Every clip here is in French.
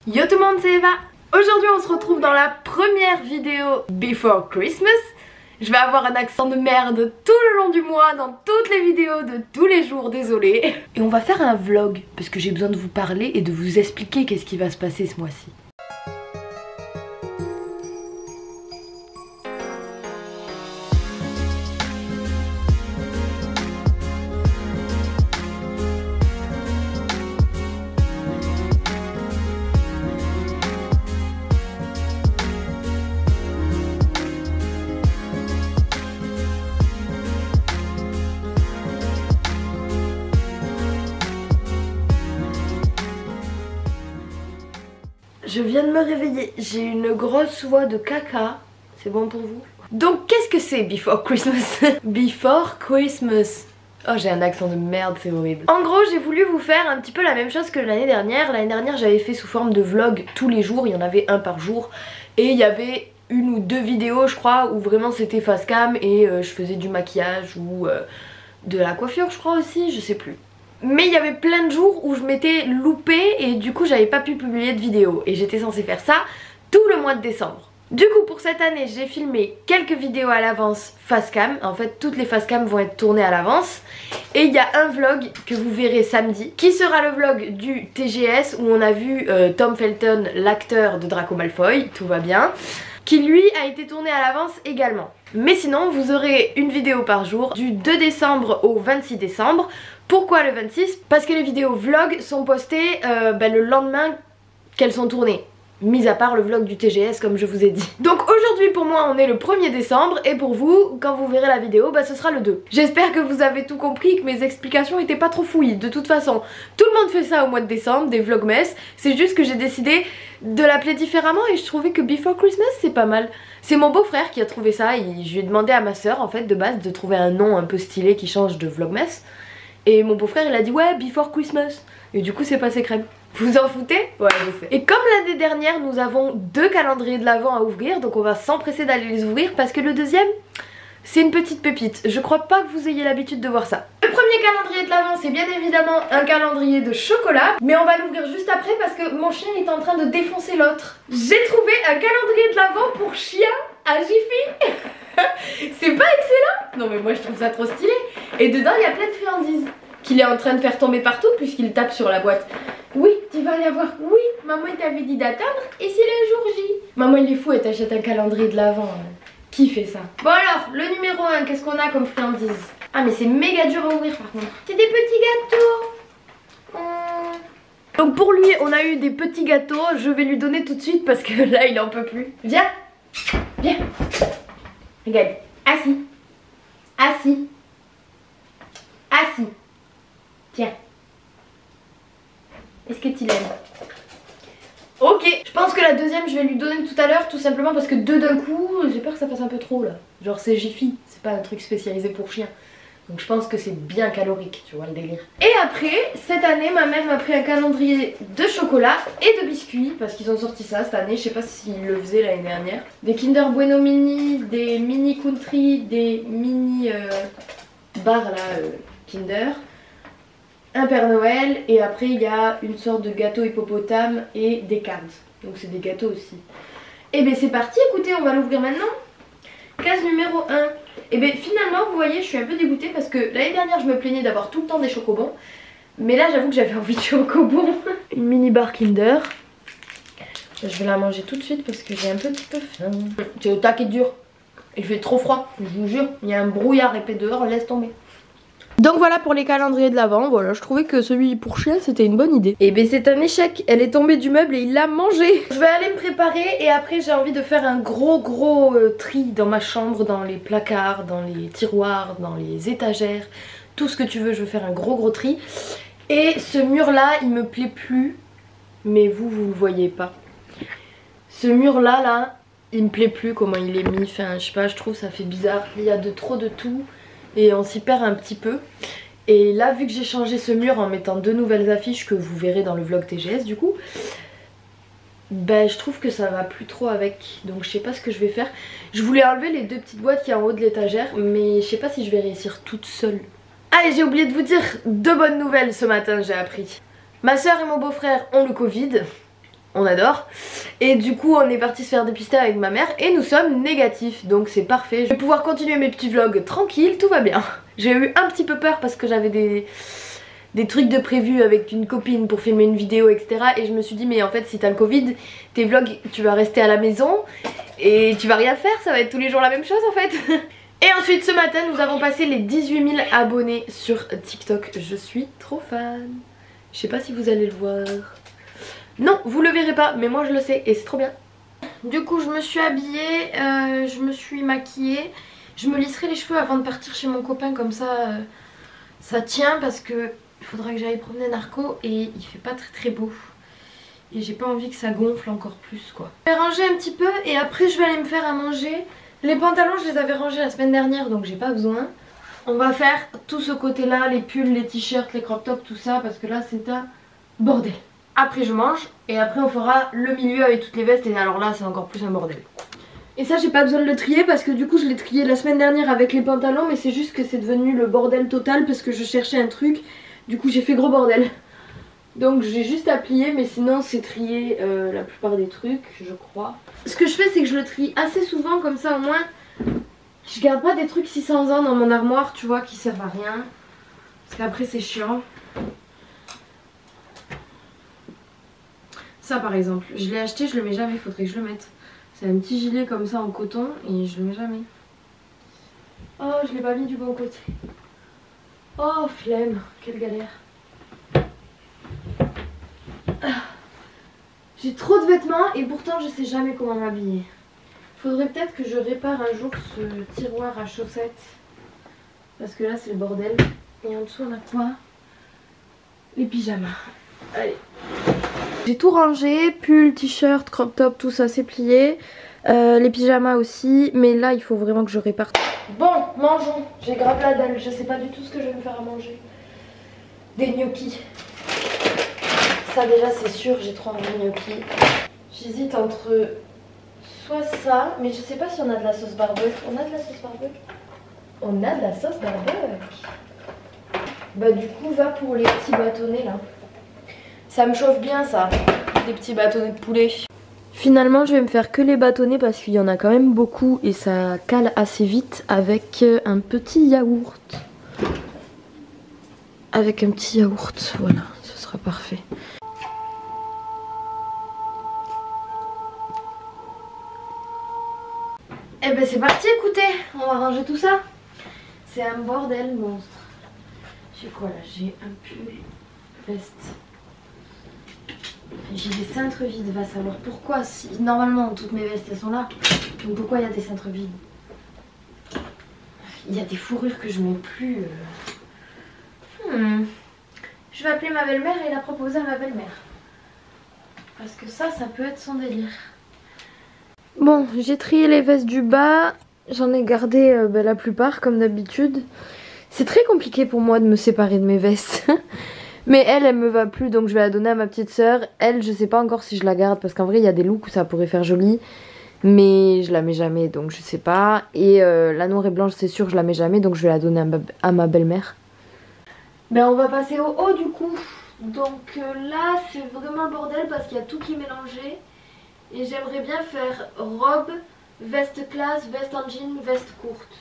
Yo tout le monde, c'est Eva. Aujourd'hui on se retrouve dans la première vidéo Before Christmas. Je vais avoir un accent de merde tout le long du mois, dans toutes les vidéos de tous les jours, désolée. Et on va faire un vlog, parce que j'ai besoin de vous parler et de vous expliquer qu'est-ce qui va se passer ce mois-ci. Je viens de me réveiller, j'ai une grosse voix de caca, c'est bon pour vous? Donc qu'est-ce que c'est Before Christmas? Before Christmas. Oh, j'ai un accent de merde, c'est horrible. En gros, j'ai voulu vous faire un petit peu la même chose que l'année dernière. L'année dernière, j'avais fait sous forme de vlog tous les jours, il y en avait un par jour. Et il y avait une ou deux vidéos, je crois, où vraiment c'était face cam et je faisais du maquillage ou de la coiffure, je crois aussi, je sais plus. Mais il y avait plein de jours où je m'étais loupée et du coup j'avais pas pu publier de vidéo. Et j'étais censée faire ça tout le mois de décembre. Du coup pour cette année j'ai filmé quelques vidéos à l'avance face cam. En fait toutes les face cam vont être tournées à l'avance. Et il y a un vlog que vous verrez samedi, qui sera le vlog du TGS où on a vu Tom Felton, l'acteur de Draco Malfoy, tout va bien, qui lui a été tourné à l'avance également. Mais sinon vous aurez une vidéo par jour du 2 décembre au 26 décembre. Pourquoi le 26? Parce que les vidéos vlog sont postées le lendemain qu'elles sont tournées. Mis à part le vlog du TGS comme je vous ai dit. Donc aujourd'hui pour moi on est le 1er décembre et pour vous, quand vous verrez la vidéo, ce sera le 2. J'espère que vous avez tout compris, que mes explications étaient pas trop fouilles. De toute façon, tout le monde fait ça au mois de décembre, des vlogmas. C'est juste que j'ai décidé de l'appeler différemment et je trouvais que Before Christmas c'est pas mal. C'est mon beau-frère qui a trouvé ça et je lui ai demandé à ma soeur en fait de base de trouver un nom un peu stylé qui change de vlogmas. Et mon beau-frère il a dit ouais Before Christmas. Et du coup c'est passé crème. Vous en foutez? Ouais je sais. Et comme l'année dernière nous avons 2 calendriers de l'Avent à ouvrir, donc on va s'empresser d'aller les ouvrir parce que le deuxième c'est une petite pépite. Je crois pas que vous ayez l'habitude de voir ça. Le premier calendrier de l'Avent c'est bien évidemment un calendrier de chocolat, mais on va l'ouvrir juste après parce que mon chien est en train de défoncer l'autre. J'ai trouvé un calendrier de l'Avent pour chien à Jiffy. C'est pas excellent? Non mais moi je trouve ça trop stylé. Et dedans il y a plein de friandises qu'il est en train de faire tomber partout puisqu'il tape sur la boîte. Oui, tu vas aller voir. Oui, maman il t'avait dit d'attendre et c'est le jour J. Maman il est fou, elle t'achète un calendrier de l'Avent. Qui fait ça? Bon alors, le numéro 1, qu'est-ce qu'on a comme friandises? Ah mais c'est méga dur à ouvrir par contre. C'est des petits gâteaux. Donc pour lui on a eu des petits gâteaux. Je vais lui donner tout de suite parce que là il en peut plus. Viens. Viens. Regarde. Assis. Assis. Assis. Tiens. Est-ce que tu l'aimes? Ok, je pense que la deuxième je vais lui donner tout à l'heure, tout simplement parce que 2 d'un coup, j'ai peur que ça fasse un peu trop là. Genre c'est Jiffy, c'est pas un truc spécialisé pour chien. Donc je pense que c'est bien calorique, tu vois le délire. Et après, cette année, ma mère m'a pris un calendrier de chocolat et de biscuits, parce qu'ils ont sorti ça cette année, je sais pas s'ils le faisaient l'année dernière. Des Kinder Bueno Mini, des Mini Country, des mini barres là, Kinder. Un Père Noël et après il y a une sorte de gâteau hippopotame et des cards. Donc c'est des gâteaux aussi. Et bien c'est parti, écoutez, on va l'ouvrir maintenant. Case numéro 1. Et bien finalement vous voyez je suis un peu dégoûtée parce que l'année dernière je me plaignais d'avoir tout le temps des chocobons. Mais là j'avoue que j'avais envie de chocobons. Une mini barre Kinder. Je vais la manger tout de suite parce que j'ai un petit peu faim. C'est le taquet dur. Il fait trop froid, je vous jure. Il y a un brouillard épais dehors, laisse tomber. Donc voilà pour les calendriers de l'Avent, voilà je trouvais que celui pour chien c'était une bonne idée. Et ben c'est un échec, elle est tombée du meuble et il l'a mangé. Je vais aller me préparer et après j'ai envie de faire un gros tri dans ma chambre, dans les placards, dans les tiroirs, dans les étagères, tout ce que tu veux, je veux faire un gros tri. Et ce mur là il me plaît plus, mais vous le voyez pas. Ce mur là il me plaît plus comment il est mis, enfin je sais pas, je trouve ça fait bizarre, il y a trop de tout. Et on s'y perd un petit peu. Et là vu que j'ai changé ce mur en mettant 2 nouvelles affiches que vous verrez dans le vlog TGS du coup, je trouve que ça va plus trop avec. Donc je sais pas ce que je vais faire. Je voulais enlever les 2 petites boîtes qui y a en haut de l'étagère, mais je sais pas si je vais réussir toute seule. Ah et j'ai oublié de vous dire 2 bonnes nouvelles ce matin, j'ai appris. Ma soeur et mon beau-frère ont le Covid. on adore. Et du coup on est parti se faire dépister avec ma mère et nous sommes négatifs, donc c'est parfait. Je vais pouvoir continuer mes petits vlogs tranquille, tout va bien. J'ai eu un petit peu peur parce que j'avais des trucs de prévu avec une copine pour filmer une vidéo, etc. Et je me suis dit mais en fait si t'as le Covid, tes vlogs tu vas rester à la maison et tu vas rien faire, ça va être tous les jours la même chose en fait. Et ensuite ce matin nous avons passé les 18 000 abonnés sur TikTok. Je suis trop fan. Je sais pas si vous allez le voir. Non, vous le verrez pas, mais moi je le sais et c'est trop bien. Du coup je me suis habillée, je me suis maquillée. Je me lisserai les cheveux avant de partir chez mon copain, comme ça ça tient, parce que il faudra que j'aille promener Narco et il fait pas très beau. Et j'ai pas envie que ça gonfle encore plus quoi. Je vais ranger un petit peu et après je vais aller me faire à manger. Les pantalons je les avais rangés la semaine dernière donc j'ai pas besoin. On va faire tout ce côté là, les pulls, les t-shirts, les crop tops, tout ça, parce que là c'est un bordel. Après je mange et après on fera le milieu avec toutes les vestes et alors là c'est encore plus un bordel. Et ça j'ai pas besoin de le trier parce que du coup je l'ai trié la semaine dernière avec les pantalons, mais c'est juste que c'est devenu le bordel total parce que je cherchais un truc. Du coup j'ai fait gros bordel. Donc j'ai juste à plier, mais sinon c'est trié la plupart des trucs je crois. Ce que je fais c'est que je le trie assez souvent, comme ça au moins je garde pas des trucs 600 ans dans mon armoire, tu vois, qui servent à rien. Parce qu'après c'est chiant. Ça par exemple, je l'ai acheté, je le mets jamais, faudrait que je le mette. C'est un petit gilet comme ça en coton et je le mets jamais. Oh, je l'ai pas mis du bon côté. Oh, flemme, quelle galère. J'ai trop de vêtements et pourtant je sais jamais comment m'habiller. Faudrait peut-être que je répare un jour ce tiroir à chaussettes. Parce que là c'est le bordel. Et en dessous on a quoi? Les pyjamas. Allez. J'ai tout rangé, pull, t-shirt, crop top, tout ça c'est plié. Les pyjamas aussi, mais là il faut vraiment que je répare. Bon, mangeons. J'ai grave la dalle, je sais pas du tout ce que je vais me faire à manger. Des gnocchis. Ça déjà c'est sûr, j'ai trop envie de gnocchis. J'hésite entre soit ça, mais je sais pas si on a de la sauce barbecue. On a de la sauce barbecue? On a de la sauce barbecue. Bah du coup va pour les petits bâtonnets là. Ça me chauffe bien ça, des petits bâtonnets de poulet. Finalement je vais me faire que les bâtonnets parce qu'il y en a quand même beaucoup et ça cale assez vite avec un petit yaourt. Avec un petit yaourt, voilà, ce sera parfait. Et ben c'est parti, écoutez, on va ranger tout ça. C'est un bordel monstre. J'ai quoi là? J'ai un pull, veste. J'ai des cintres vides, va savoir pourquoi. Si, normalement toutes mes vestes elles sont là. Donc pourquoi il y a des cintres vides? Il y a des fourrures que je mets plus. Je vais appeler ma belle-mère et la proposer à ma belle-mère. Parce que ça peut être son délire. Bon, j'ai trié les vestes du bas. J'en ai gardé la plupart comme d'habitude. C'est très compliqué pour moi de me séparer de mes vestes. Mais elle me va plus, donc je vais la donner à ma petite soeur. Elle, je sais pas encore si je la garde parce qu'en vrai il y a des looks où ça pourrait faire joli. Mais je la mets jamais, donc je sais pas. Et la noire et blanche c'est sûr je la mets jamais, donc je vais la donner à ma belle-mère. Ben on va passer au haut du coup. Donc là c'est vraiment le bordel parce qu'il y a tout qui est mélangé. Et j'aimerais bien faire robe, veste classe, veste en jean, veste courte.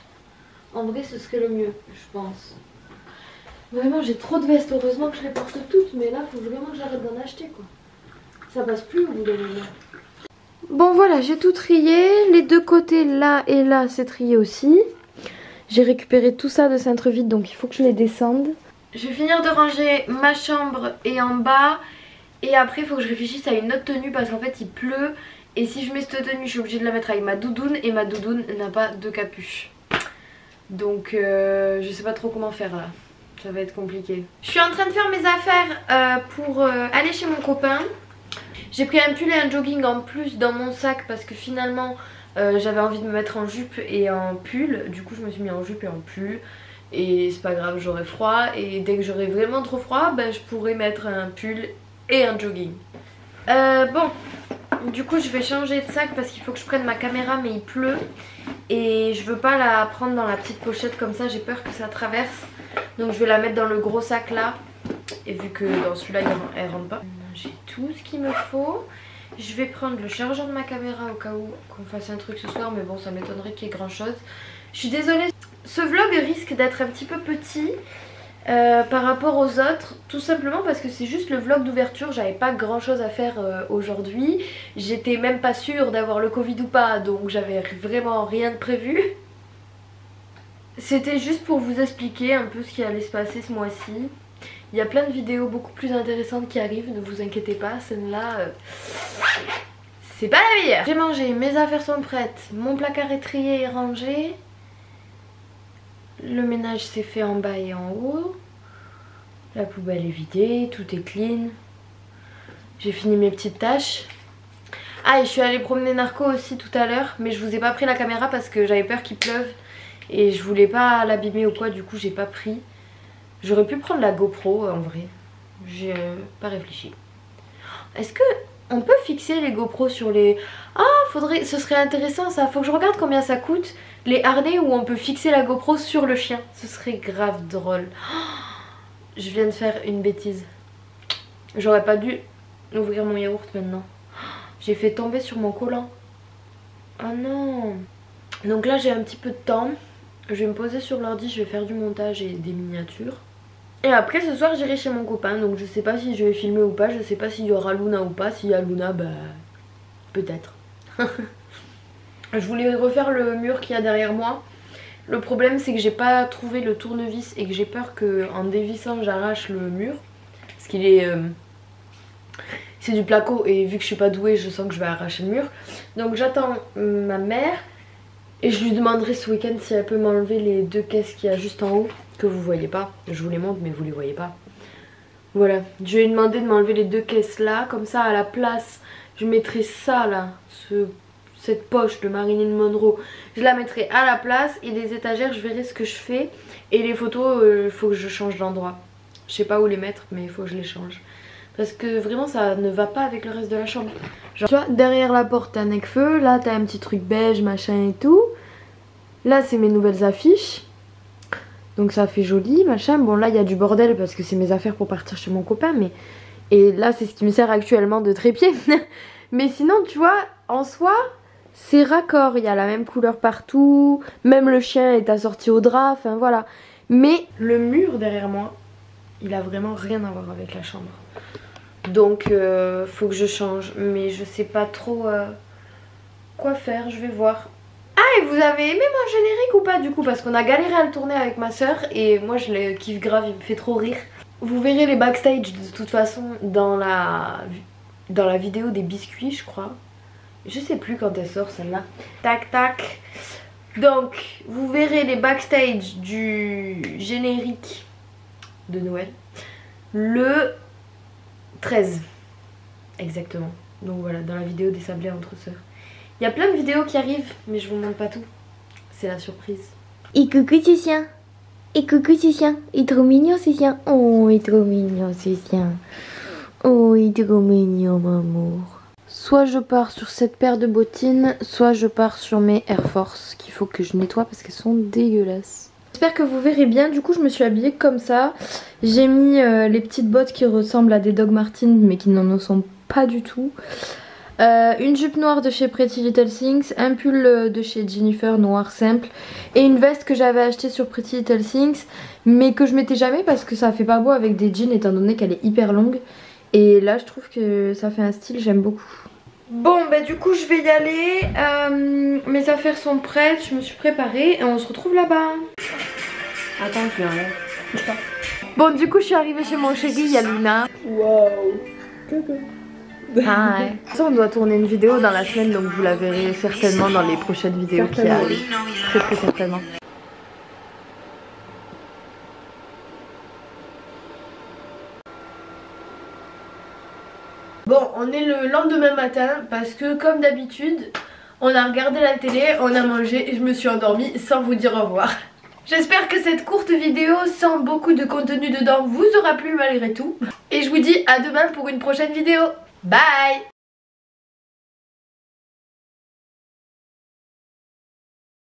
En vrai ce serait le mieux je pense. Vraiment j'ai trop de vestes, heureusement que je les porte toutes, mais là faut vraiment que j'arrête d'en acheter quoi. Ça passe plus au bout de moment. Bon voilà, j'ai tout trié, les deux côtés là et là c'est trié aussi. J'ai récupéré tout ça de cintre vide donc il faut que je les descende. Je vais finir de ranger ma chambre et en bas. Et après il faut que je réfléchisse à une autre tenue parce qu'en fait il pleut. Et si je mets cette tenue je suis obligée de la mettre avec ma doudoune et ma doudoune n'a pas de capuche. Donc je sais pas trop comment faire là. Ça va être compliqué. Je suis en train de faire mes affaires pour aller chez mon copain. J'ai pris un pull et un jogging en plus dans mon sac parce que finalement j'avais envie de me mettre en jupe et en pull. Du coup je me suis mis en jupe et en pull. Et c'est pas grave, j'aurai froid. Et dès que j'aurai vraiment trop froid, ben, je pourrai mettre un pull et un jogging. Bon, du coup je vais changer de sac parce qu'il faut que je prenne ma caméra mais il pleut. Et je veux pas la prendre dans la petite pochette comme ça, j'ai peur que ça traverse. Donc je vais la mettre dans le gros sac là. Et vu que dans celui-là elle rentre pas. J'ai tout ce qu'il me faut. Je vais prendre le chargeur de ma caméra au cas où qu'on fasse un truc ce soir, mais bon, ça m'étonnerait qu'il y ait grand chose. Je suis désolée, ce vlog risque d'être un petit peu petit par rapport aux autres, tout simplement parce que c'est juste le vlog d'ouverture. J'avais pas grand chose à faire aujourd'hui. J'étais même pas sûre d'avoir le Covid ou pas, donc j'avais vraiment rien de prévu. C'était juste pour vous expliquer un peu ce qui allait se passer ce mois-ci. Il y a plein de vidéos beaucoup plus intéressantes qui arrivent, ne vous inquiétez pas, celle-là, c'est pas la meilleure. J'ai mangé, mes affaires sont prêtes, mon placard est trié et rangé. Le ménage s'est fait en bas et en haut. La poubelle est vidée, tout est clean. J'ai fini mes petites tâches. Ah, et je suis allée promener Narco aussi tout à l'heure, mais je vous ai pas pris la caméra parce que j'avais peur qu'il pleuve. Et je voulais pas l'abîmer ou quoi, du coup j'ai pas pris. J'aurais pu prendre la GoPro en vrai. J'ai pas réfléchi. Est-ce que on peut fixer les GoPro sur les... Ah, ce serait intéressant ça. Faut que je regarde combien ça coûte. Les harnais où on peut fixer la GoPro sur le chien. Ce serait grave drôle. Je viens de faire une bêtise. J'aurais pas dû ouvrir mon yaourt maintenant. J'ai fait tomber sur mon collant. Oh non. Donc là j'ai un petit peu de temps. Je vais me poser sur l'ordi, je vais faire du montage et des miniatures. Et après ce soir j'irai chez mon copain, donc je sais pas si je vais filmer ou pas, je sais pas s'il y aura Luna ou pas. S'il y a Luna, bah peut-être. Je voulais refaire le mur qu'il y a derrière moi. Le problème c'est que j'ai pas trouvé le tournevis et que j'ai peur qu'en dévissant j'arrache le mur. Parce qu'il est... c'est du placo et vu que je suis pas douée je sens que je vais arracher le mur. Donc j'attends ma mère. Et je lui demanderai ce week-end si elle peut m'enlever les deux caisses qu'il y a juste en haut, que vous voyez pas. Je vous les montre mais vous les voyez pas. Voilà, je vais lui demander de m'enlever les deux caisses là, comme ça à la place, je mettrai ça là, cette poche de Marilyn Monroe. Je la mettrai à la place et les étagères je verrai ce que je fais. Et les photos, il faut que je change d'endroit. Je sais pas où les mettre mais il faut que je les change. Parce que vraiment ça ne va pas avec le reste de la chambre. Genre, tu vois, derrière la porte t'as un Necfeu, là t'as un petit truc beige machin et tout. Là c'est mes nouvelles affiches. Donc ça fait joli machin. Bon là il y a du bordel parce que c'est mes affaires pour partir chez mon copain. Mais... Et là c'est ce qui me sert actuellement de trépied. Mais sinon tu vois, en soi c'est raccord. Il y a la même couleur partout. Même le chien est assorti au drap, enfin voilà. Mais le mur derrière moi, il a vraiment rien à voir avec la chambre. Donc faut que je change, mais je sais pas trop quoi faire, je vais voir. Ah, et vous avez aimé mon générique ou pas du coup? Parce qu'on a galéré à le tourner avec ma soeur et moi je le kiffe grave, il me fait trop rire. Vous verrez les backstage de toute façon dans la vidéo des biscuits je crois. Je sais plus quand elle sort celle-là. Tac tac. Donc vous verrez les backstage du générique de Noël le 13 exactement. Donc voilà, dans la vidéo des sablés entre sœurs. Il y a plein de vidéos qui arrivent mais je vous montre pas tout. C'est la surprise. Et coucou ce chien. Et coucou ce chien. Il est trop mignon ce chien. Oh il est trop mignon ce chien. Oh il est trop mignon mon amour. Soit je pars sur cette paire de bottines, soit je pars sur mes Air Force qu'il faut que je nettoie parce qu'elles sont dégueulasses. J'espère que vous verrez bien, du coup je me suis habillée comme ça. J'ai mis les petites bottes qui ressemblent à des Doc Martens mais qui n'en sont pas du tout. Une jupe noire de chez Pretty Little Things, un pull de chez Jennifer noir simple et une veste que j'avais achetée sur Pretty Little Things mais que je mettais jamais parce que ça fait pas beau avec des jeans étant donné qu'elle est hyper longue. Et là je trouve que ça fait un style, j'aime beaucoup. Bon bah du coup je vais y aller, mes affaires sont prêtes, je me suis préparée et on se retrouve là-bas. Attends je viens. Bon du coup je suis arrivée chez mon chéri, il y a Luna. Waouh. Coucou. Hi. Ça on doit tourner une vidéo dans la semaine donc vous la verrez certainement dans les prochaines vidéos qui arrivent. Très certainement. Bon, on est le lendemain matin parce que comme d'habitude, on a regardé la télé, on a mangé et je me suis endormie sans vous dire au revoir. J'espère que cette courte vidéo sans beaucoup de contenu dedans vous aura plu malgré tout. Et je vous dis à demain pour une prochaine vidéo. Bye!